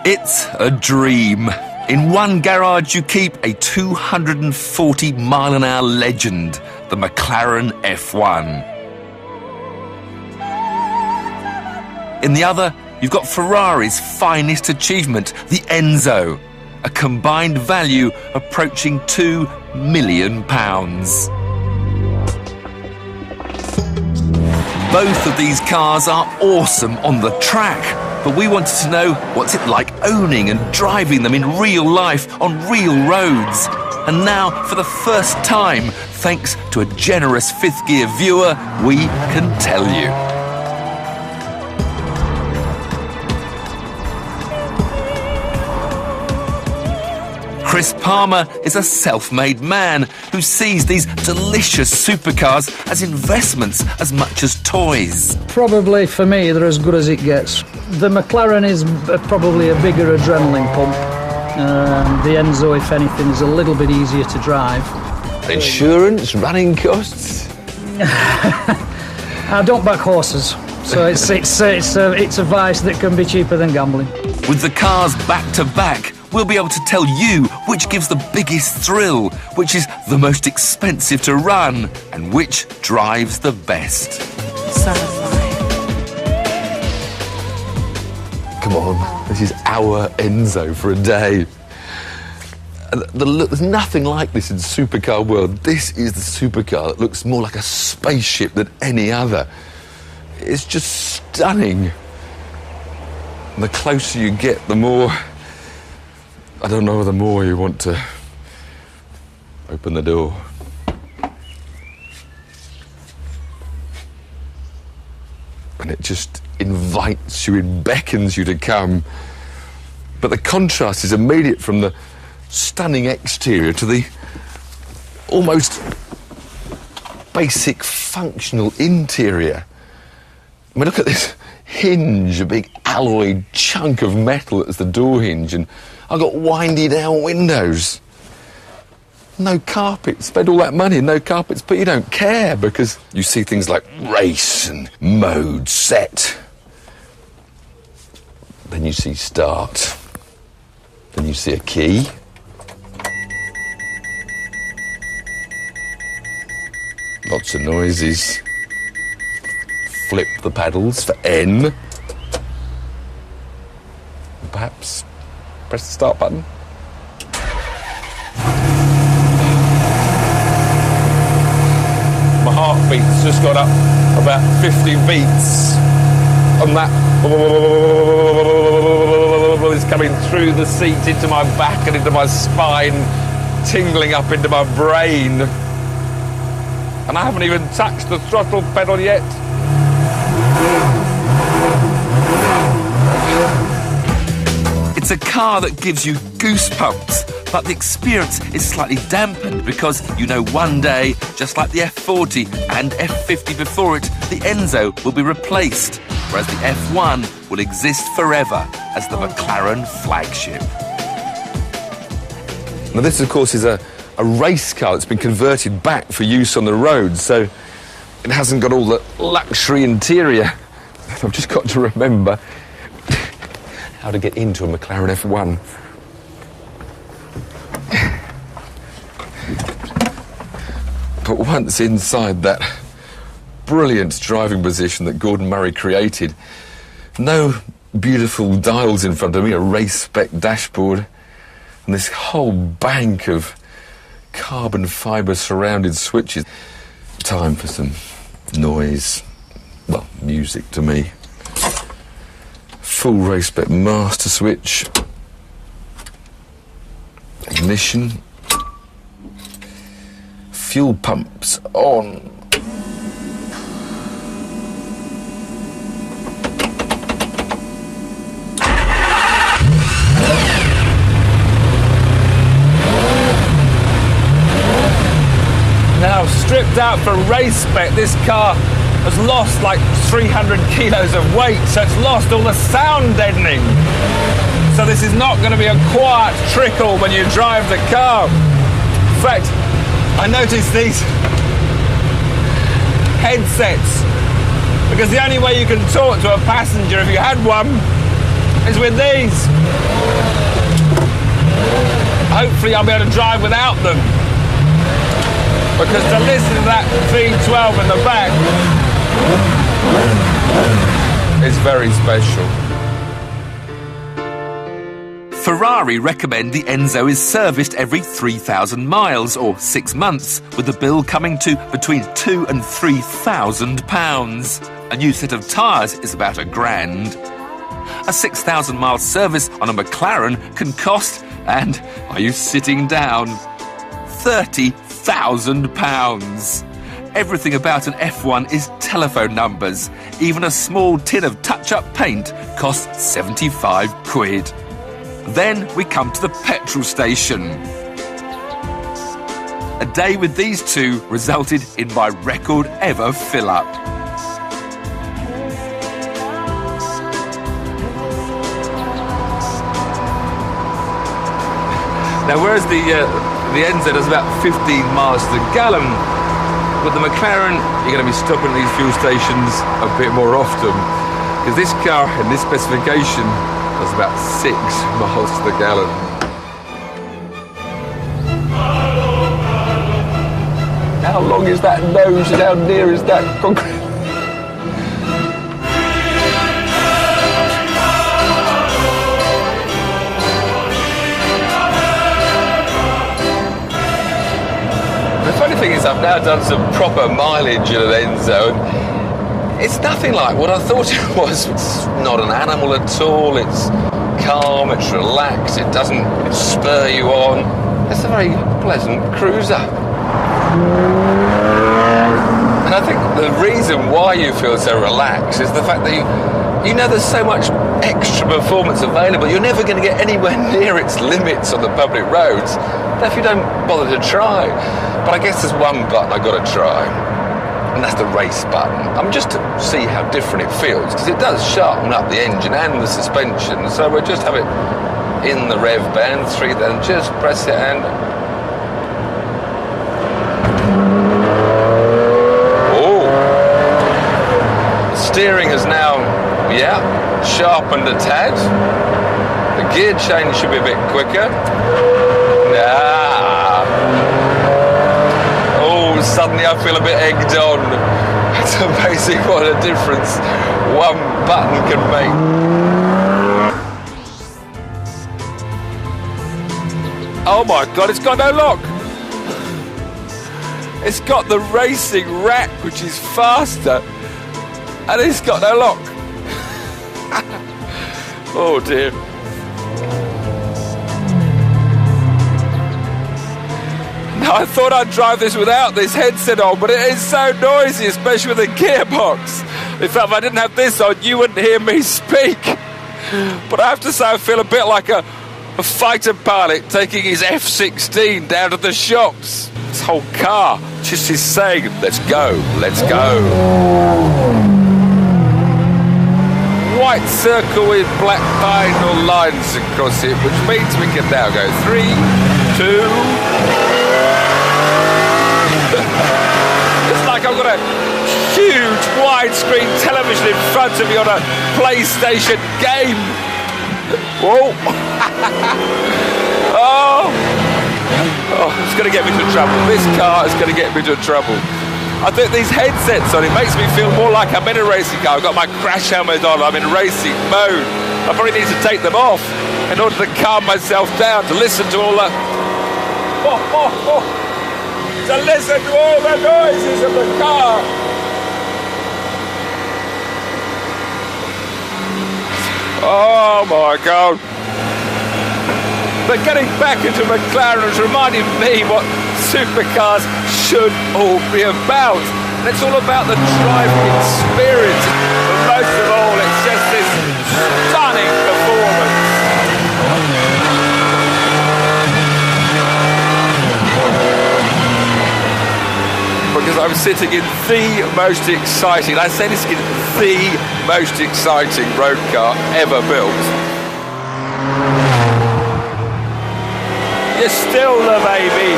It's a dream. In one garage, you keep a 240-mile-an-hour legend, the McLaren F1. In the other, you've got Ferrari's finest achievement, the Enzo, a combined value approaching £2 million. Both of these cars are awesome on the track, but we wanted to know what's it like owning and driving them in real life on real roads. And now, for the first time, thanks to a generous fifth gear viewer, we can tell you. Chris Palmer is a self-made man who sees these delicious supercars as investments as much as toys. Probably, for me, they're as good as it gets. The McLaren is probably a bigger adrenaline pump. The Enzo, if anything, is a little bit easier to drive. Insurance, running costs? I don't back horses, so it's a vice that can be cheaper than gambling. With the cars back-to-back, we'll be able to tell you which gives the biggest thrill, which is the most expensive to run, and which drives the best. Come on, this is our Enzo for a day. There's nothing like this in the supercar world. This is the supercar that looks more like a spaceship than any other. It's just stunning. And the closer you get, the more... I don't know, the more you want to open the door. And it just invites you, it beckons you to come. But the contrast is immediate from the stunning exterior to the almost basic functional interior. I mean, look at this hinge, a big alloy chunk of metal that's the door hinge, and I've got windy down windows. No carpets. Spend all that money and no carpets, but you don't care because you see things like race and mode set. Then you see start. Then you see a key. Lots of noises. Flip the paddles for N. Perhaps press the start button. My heartbeat's just got up about 50 beats, and that is coming through the seat into my back and into my spine, tingling up into my brain. And I haven't even touched the throttle pedal yet. It's a car that gives you goosebumps, but the experience is slightly dampened because you know one day, just like the F40 and F50 before it, the Enzo will be replaced, whereas the F1 will exist forever as the McLaren flagship. Now this, of course, is a race car that's been converted back for use on the road, so it hasn't got all the luxury interior. I've just got to remember how to get into a McLaren F1. But once inside that brilliant driving position that Gordon Murray created, no beautiful dials in front of me, a race-spec dashboard, and this whole bank of carbon fibre surrounded switches. Time for some noise. Well, music to me. Full race-spec master switch. Ignition. Fuel pumps on. Now, stripped out for race spec, this car has lost like 300 kilos of weight, so it's lost all the sound deadening. So this is not going to be a quiet trickle when you drive the car. In fact, I noticed these headsets, because the only way you can talk to a passenger if you had one difficulties with these. Hopefully I'll be able to drive without them. Because to listen to that V12 in the back is very special. Ferrari recommend the Enzo is serviced every 3,000 miles or 6 months, with the bill coming to between £2,000 and £3,000. A new set of tyres is about £1,000. A 6,000 mile service on a McLaren can cost, and are you sitting down, £30,000. Everything about an F1 is telephone numbers. Even a small tin of touch-up paint costs 75 quid. Then we come to the petrol station. A day with these two resulted in my record ever fill-up. Now, whereas the Enzo does about 15 miles to the gallon, with the McLaren, you're going to be stopping at these fuel stations a bit more often, because this car in this specification does about 6 miles to the gallon. How long is that nose and how near is that concrete? The funny thing is I've now done some proper mileage in an Enzo, and it's nothing like what I thought it was. It's not an animal at all. It's calm, it's relaxed, it doesn't spur you on. It's a very pleasant cruiser. And I think the reason why you feel so relaxed is the fact that you know there's so much extra performance available. You're never going to get anywhere near its limits on the public roads if you don't bother to try. But I guess there's one button I've got to try, and that's the race button. Just to see how different it feels, because it does sharpen up the engine and the suspension. So we'll just have it in the rev band 3, then just press it and... Oh! The steering is now, sharpened a tad. The gear change should be a bit quicker. Suddenly I feel a bit egged on. It's amazing what a difference one button can make. Oh my God, it's got no lock. It's got the racing rack, which is faster, and it's got no lock. Oh dear. I thought I'd drive this without this headset on, but it is so noisy, especially with the gearbox. In fact, if I didn't have this on, you wouldn't hear me speak. But I have to say, I feel a bit like a fighter pilot taking his F-16 down to the shops. This whole car just is saying, let's go, let's go. White circle with black diagonal lines across it, which means we can now go 3, 2... It's like I've got a huge widescreen television in front of me on a PlayStation game. Whoa. Oh, it's going to get me into trouble. This car is going to get me into trouble. I think these headsets on, it makes me feel more like I'm in a racing car. I've got my crash helmet on, I'm in racing mode. I probably need to take them off in order to calm myself down, to listen to all the... to listen to all the noises of the car. Oh my God. But getting back into McLaren is reminding me what supercars should all be about. And it's all about the driving experience. But most of all, it's just this stunning performance. Because I'm sitting in the most exciting, I say this again, the most exciting road car ever built. You're still the baby.